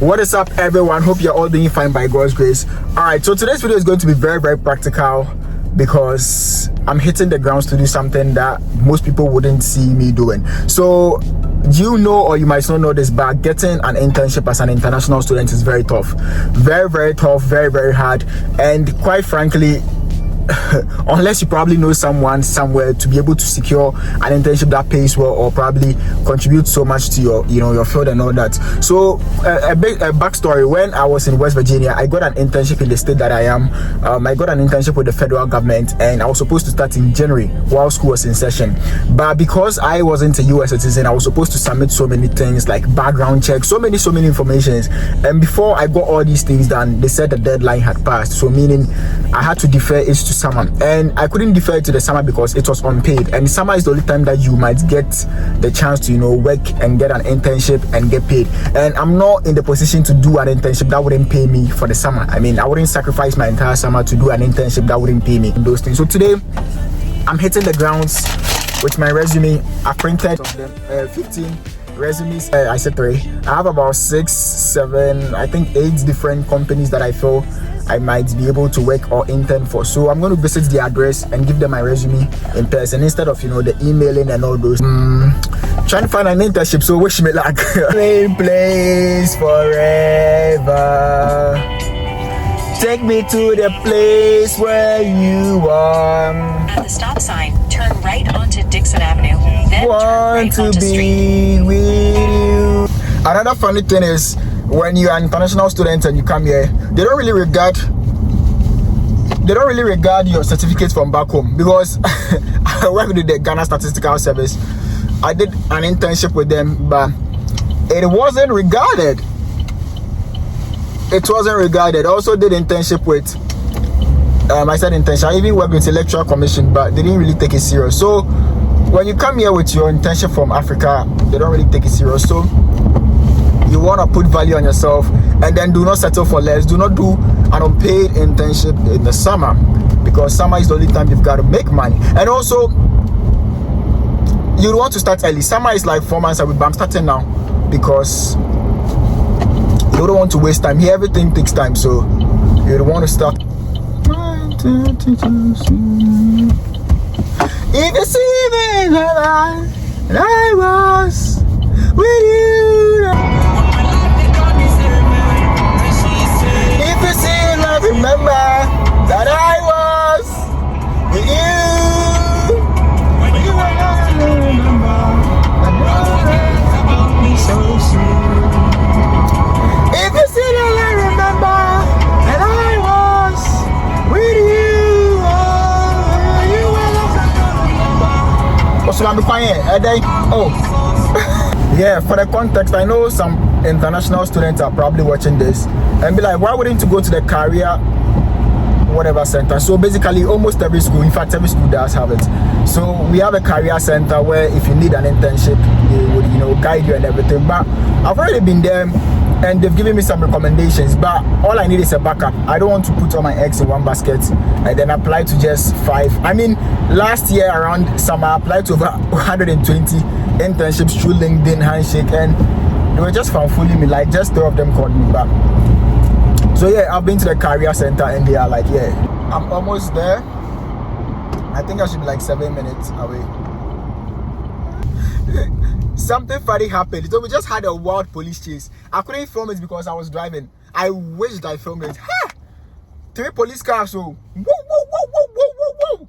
What is up, everyone? Hope you're all doing fine by God's grace. Alright, so today's video is going to be very, very practical because I'm hitting the grounds to do something that most people wouldn't see me doing. So you know, or you might not know this, but getting an internship as an international student is very tough. Very, very tough, very, very hard. And quite frankly, unless you probably know someone somewhere to be able to secure an internship that pays well or probably contribute so much to your your field and all that. So a backstory: when I was in West Virginia, I got an internship in the state that I am. I got an internship with the federal government, and I was supposed to start in January while school was in session. But because I wasn't a US citizen, I was supposed to submit so many things like background checks, so many informations. And before I got all these things done, they said the deadline had passed. So meaning I had to defer it to summer, and I couldn't defer it to the summer because it was unpaid, and summer is the only time that you might get the chance to work and get an internship and get paid. And I'm not in the position to do an internship that wouldn't pay me for the summer. I mean, I wouldn't sacrifice my entire summer to do an internship that wouldn't pay me those things. So today I'm hitting the grounds with my resume. I printed 15 resumes. I said 3. I have about 6, 7, I think 8 different companies that I feel I might be able to work or intern for. So I'm going to visit the address and give them my resume in person instead of the emailing and all those. Trying to find an internship, so wish me luck. Same place forever. Take me to the place where you are. At the stop sign, turn right onto Dixon Avenue. Then Want turn right to onto be with you. Another funny thing is, when you're an international student and you come here, they don't really regard your certificates from back home, because I work with the Ghana Statistical Service. I did an internship with them, but it wasn't regarded. It wasn't regarded. I also did internship with I said internship. I even worked with the Electoral Commission, but they didn't really take it serious. So when you come here with your internship from Africa, they don't really take it serious. So you want to put value on yourself, and then do not settle for less. Do not do an unpaid internship in the summer, because summer is the only time you've got to make money. And also, you want to start early. Summer is like 4 months away, but I'm starting now because you don't want to waste time here. Everything takes time, so you don't want to start. If you see me and I was with you. If you see love, remember that I was with you. When you were not, remember about me so soon. If you see the love, remember that I was with you. You were not. What's I'm quiet? Oh. Yeah, for the context, I know some international students are probably watching this and be like, why wouldn't you go to the career whatever center? So basically almost every school, in fact every school does have it. So we have a career center where if you need an internship, they would guide you and everything. But I've already been there and they've given me some recommendations, but all I need is a backup. I don't want to put all my eggs in one basket and then apply to just 5. I mean, last year around summer I applied to over 120 internships through LinkedIn, Handshake, and they were just fooling me. Like, just 3 of them called me back. So yeah, I've been to the career center and they are like, yeah, I'm almost there. I think I should be like 7 minutes away. Something funny happened. So we just had a wild police chase. I couldn't film it because I was driving. I wished I filmed it. Ha! 3 police cars. So woo, woo, woo, woo, woo, woo, woo.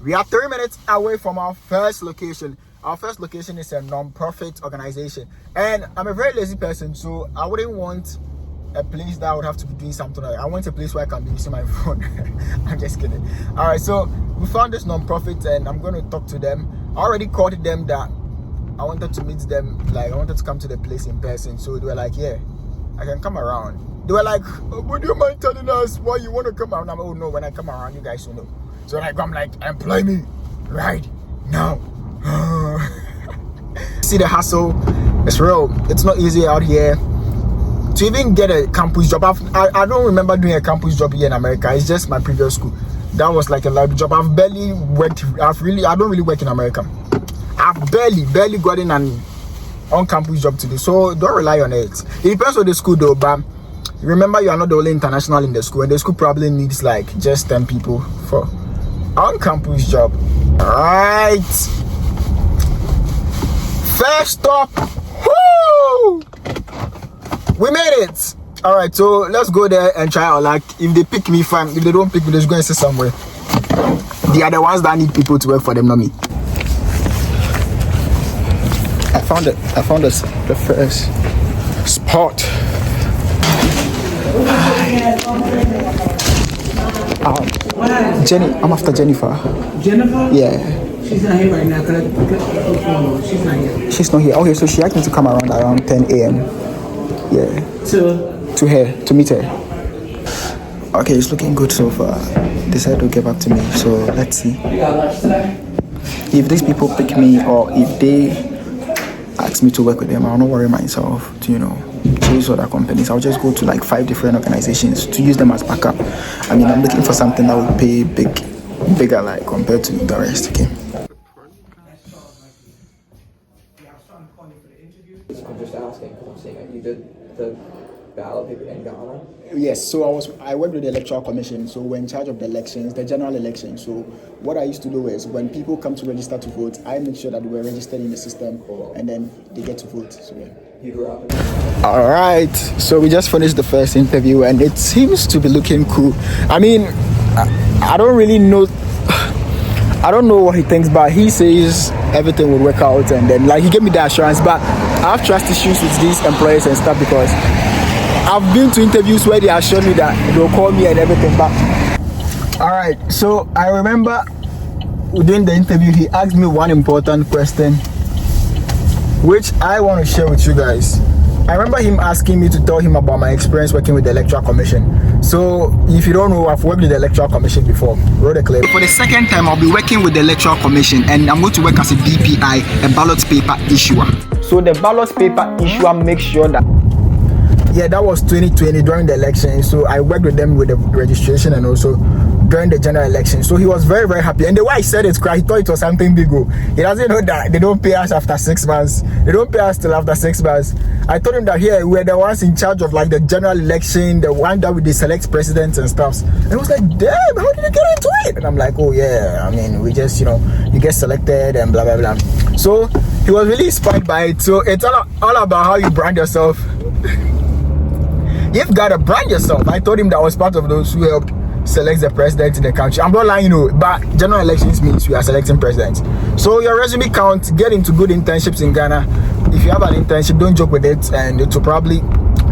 We are 3 minutes away from our first location. Our first location is a non-profit organization, and I'm a very lazy person, so I wouldn't want a place that I would have to be doing something like. I want a place where I can be using my phone. I'm just kidding. All right, so we found this non-profit, and I'm going to talk to them. I already called them that I wanted to meet them, like I wanted to come to the place in person. So they were like, yeah, I can come around. They were like, would you mind telling us why you want to come around? I'm like, oh no, when I come around, you guys will know. So I'm like, employ me right now. See the hustle, it's real. It's not easy out here to even get a campus job. I don't remember doing a campus job here in America. It's just my previous school. That was like a library job. I've barely worked. I don't really work in America. I've barely gotten an on-campus job to do. So don't rely on it. It depends on the school though, but remember you are not the only international in the school, and the school probably needs like just 10 people for on-campus job. Alright. First stop. Woo! We made it. Alright, so let's go there and try our luck. If they pick me, fine. If they don't pick me, just go and sit somewhere. They are the ones that need people to work for them, not me. I found it. I found the first spot. Jenny, I'm after Jennifer. Jennifer? Yeah. She's not here right now. She's not here. She's not here. Okay, so she asked me to come around 10 a.m. Yeah. To meet her. Okay, it's looking good so far. They said to get back to me, so let's see. You got lunch today? If these people pick me or if they ask me to work with them, I'll not worry myself to, choose other companies. I'll just go to like 5 different organizations to use them as backup. I mean, I'm looking for something that will pay bigger like compared to the rest, okay? I'm just asking because I'm seeing that you did the ballot paper in Ghana. Yes, so I worked with the Electoral Commission, so we're in charge of the elections, the general election. So what I used to do is when people come to register to vote, I make sure that we're registered in the system and then they get to vote. So yeah. All right, so we just finished the first interview and it seems to be looking cool. I mean, I don't really know. I don't know what he thinks, but he says everything will work out, and then like he gave me the assurance. But I have trust issues with these employers and stuff because I've been to interviews where they assured me that they'll call me and everything. But all right, so I remember during the interview he asked me one important question, which I want to share with you guys. I remember him asking me to tell him about my experience working with the Electoral Commission. So if you don't know, I've worked with the Electoral Commission before. Roll the clip. For the second time, I'll be working with the Electoral Commission, and I'm going to work as a BPI, a ballot paper issuer. So the ballot paper issuer makes sure that that was 2020 during the election. So I worked with them with the registration and also during the general election. So he was very, very happy. And the way I said it, he thought it was something big. He doesn't know that they don't pay us after 6 months. They don't pay us till after 6 months. I told him that here we're the ones in charge of like the general election, the one that they select presidents and stuff. And he was like, damn, how did you get into it? And I'm like, oh yeah, I mean, we just, you get selected and blah, blah, blah. So he was really inspired by it. So it's all about how you brand yourself. You've got to brand yourself. I told him that I was part of those who helped select the president in the country. I'm not lying, but general elections means we are selecting presidents. So your resume counts. Get into good internships in Ghana. If you have an internship, don't joke with it, and it will probably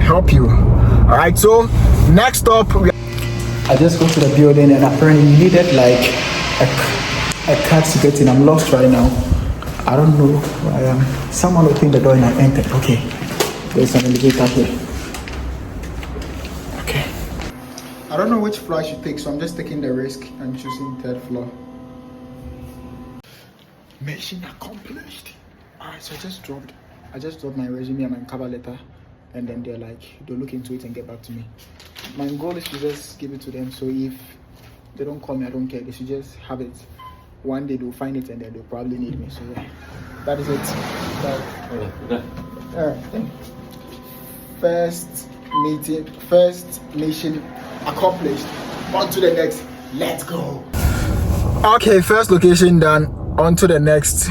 help you. All right. So next up, I just go to the building, and apparently you needed like a card to get in. I'm lost right now. I don't know where I am. Someone opened the door and I entered. Okay. There's an elevator here. I don't know which floor I should take, so I'm just taking the risk and choosing 3rd floor. Mission accomplished. Alright, so I just dropped my resume and my cover letter, and then they'll look into it and get back to me. My goal is to just give it to them, so if they don't call me, I don't care. They should just have it. One day they'll find it and then they'll probably need me. So yeah, that is it. Alright. First mission accomplished. On to the next. Let's go. Okay, first location done. On to the next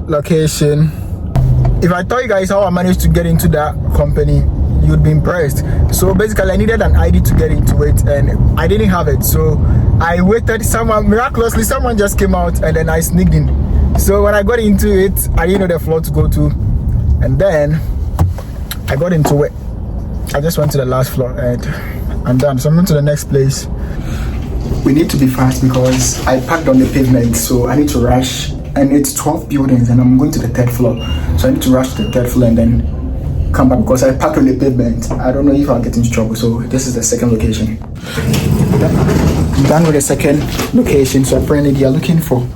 location. If I tell you guys how I managed to get into that company, you'd be impressed. So basically I needed an ID to get into it and I didn't have it, so I waited. Miraculously someone just came out and then I sneaked in. So when I got into it, I didn't know the floor to go to, and then I got into it. I just went to the last floor and I'm done. So I'm going to the next place. We need to be fast because I parked on the pavement, so I need to rush. And it's 12 buildings and I'm going to the 3rd floor. So I need to rush to the 3rd floor and then come back because I parked on the pavement. I don't know if I'll get into trouble. So this is the second location. I'm done with the second location. So apparently they are looking for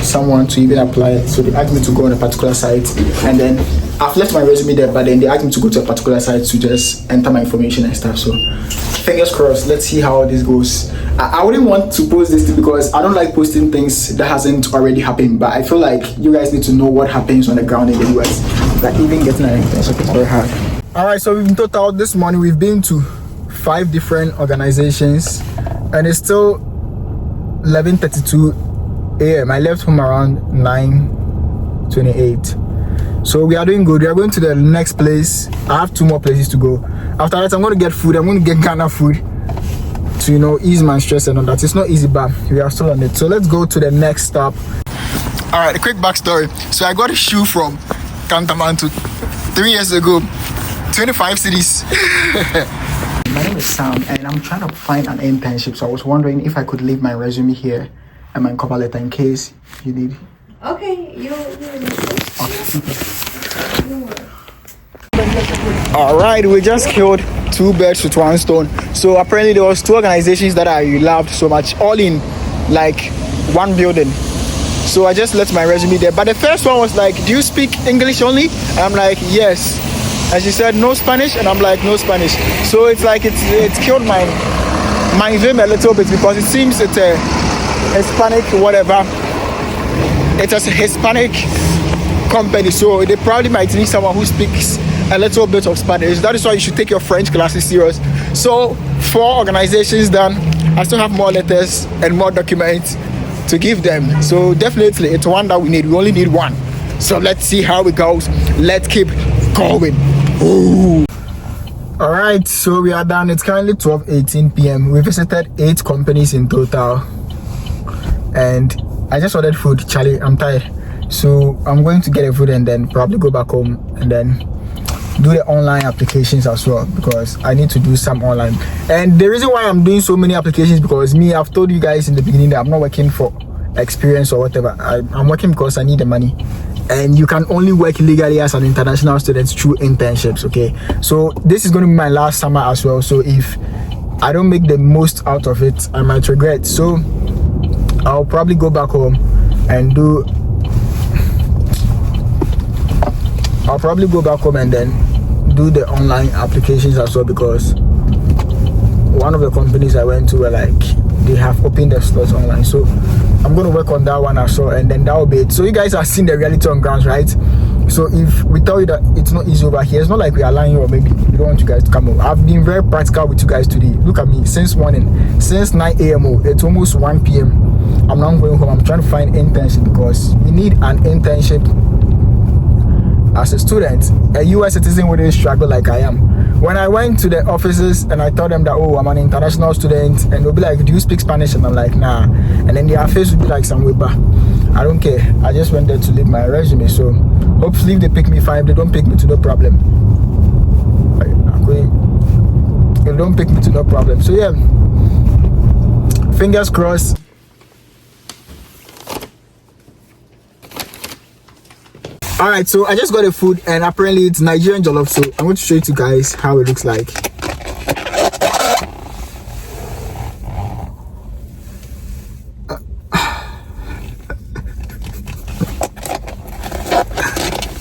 someone to even apply. So they asked me to go on a particular site and then I've left my resume there, but then they asked me to go to a particular site to just enter my information and stuff. So fingers crossed, let's see how this goes. I wouldn't want to post this because I don't like posting things that hasn't already happened, but I feel like you guys need to know what happens on the ground in the US. Like even getting an internship is very hard. Alright, so in total this morning we've been to 5 different organizations and it's still 11:32 a.m. I left home around 9:28. So we are doing good. We are going to the next place. I have 2 more places to go. After that, I'm going to get food. I'm going to get Ghana food to, you know, ease my stress and all that. It's not easy, but we are still on it. So let's go to the next stop. All right, a quick backstory. So I got a shoe from Kantamantu 3 years ago. 25 cities. My name is Sam, and I'm trying to find an internship. So I was wondering if I could leave my resume here and my cover letter in case you need. Okay, you Alright, we just killed 2 birds with 1 stone. So apparently there was 2 organizations that I loved so much, all in like 1 building. So I just left my resume there. But the first one was like, do you speak English only? And I'm like, yes. And she said, no Spanish? And I'm like, no Spanish. So it's like it's killed my vim a little bit because it seems it's a Hispanic whatever. It's a Hispanic company, so they probably might need someone who speaks a little bit of Spanish. That is why you should take your French classes serious. So 4 organizations done. I still have more letters and more documents to give them. So definitely it's one that we need. We only need 1. So let's see how it goes. Let's keep going. Ooh. All right, so we are done. It's currently 12:18 p.m. We visited 8 companies in total, and I just ordered food. Charlie, I'm tired, so I'm going to get a food and then probably go back home and then do the online applications as well because I need to do some online. And the reason why I'm doing so many applications because I've told you guys in the beginning that I'm not working for experience or whatever. I'm working because I need the money, and you can only work legally as an international student through internships. Okay, so this is going to be my last summer as well, so if I don't make the most out of it, I might regret. So I'll probably go back home and then do the online applications as well because one of the companies I went to were like, they have opened the slots online. So I'm going to work on that one as well, and then that will be it. So you guys have seen the reality on grounds, right? So if we tell you that it's not easy over here, it's not like we are lying or maybe we don't want you guys to come over. I've been very practical with you guys today. Look at me, since morning, since 9 a.m. It's almost 1 p.m. I'm not going home. I'm trying to find internship because we need an internship as a student. A US citizen wouldn't struggle like I am. When I went to the offices and I told them that, oh, I'm an international student, and they'll be like, do you speak Spanish? And I'm like, nah. And then their face would be like, some Weber. I don't care. I just went there to leave my resume. So hopefully if they pick me, fine. If they don't pick me, to no problem. If they don't pick me, to no problem. So yeah, fingers crossed. Alright, so I just got the food and apparently it's Nigerian jollof, so I'm going to show you guys how it looks like.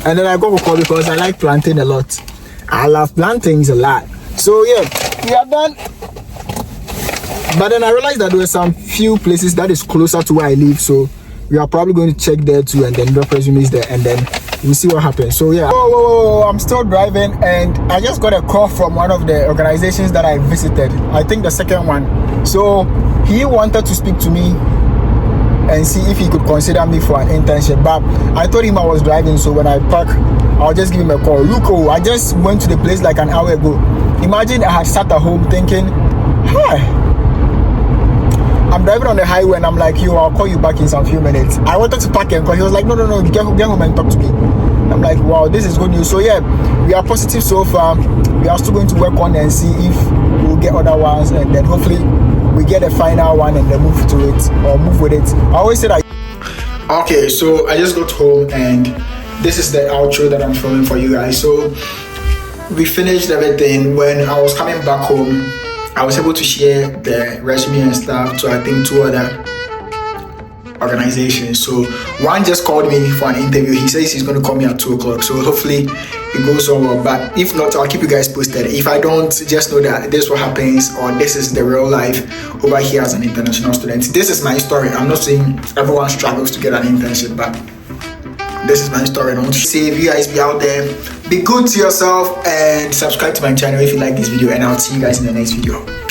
And then I go for call because I like plantain a lot. I love plantains a lot. So yeah, we are done. But then I realized that there were some few places that is closer to where I live, so we are probably going to check there too and then drop resumes there and then we'll see what happens. So yeah, whoa, I'm still driving and I just got a call from one of the organizations that I visited. I think the second one. So he wanted to speak to me and see if he could consider me for an internship, but I told him I was driving, so when I park I'll just give him a call. Look, I just went to the place like an hour ago. Imagine I had sat at home thinking, hey, I'm driving on the highway and I'm like, yo, I'll call you back in some few minutes. I wanted to park and call. He was like, no, get home and talk to me. I'm like, wow, this is good news. So yeah, we are positive so far. We are still going to work on and see if we'll get other ones, and then hopefully we get a final one and then move to it or move with it. I always say that. Okay, so I just got home and this is the outro that I'm filming for you guys. So we finished everything. When I was coming back home, I was able to share the resume and stuff to I think 2 other organization. So one just called me for an interview. He says he's going to call me at 2 o'clock. So hopefully it goes on well. But if not, I'll keep you guys posted. If I don't, just know that this is what happens, or this is the real life over here as an international student. This is my story. I'm not saying everyone struggles to get an internship, but this is my story. I want to say, if you guys be out there, be good to yourself and subscribe to my channel if you like this video, and I'll see you guys in the next video.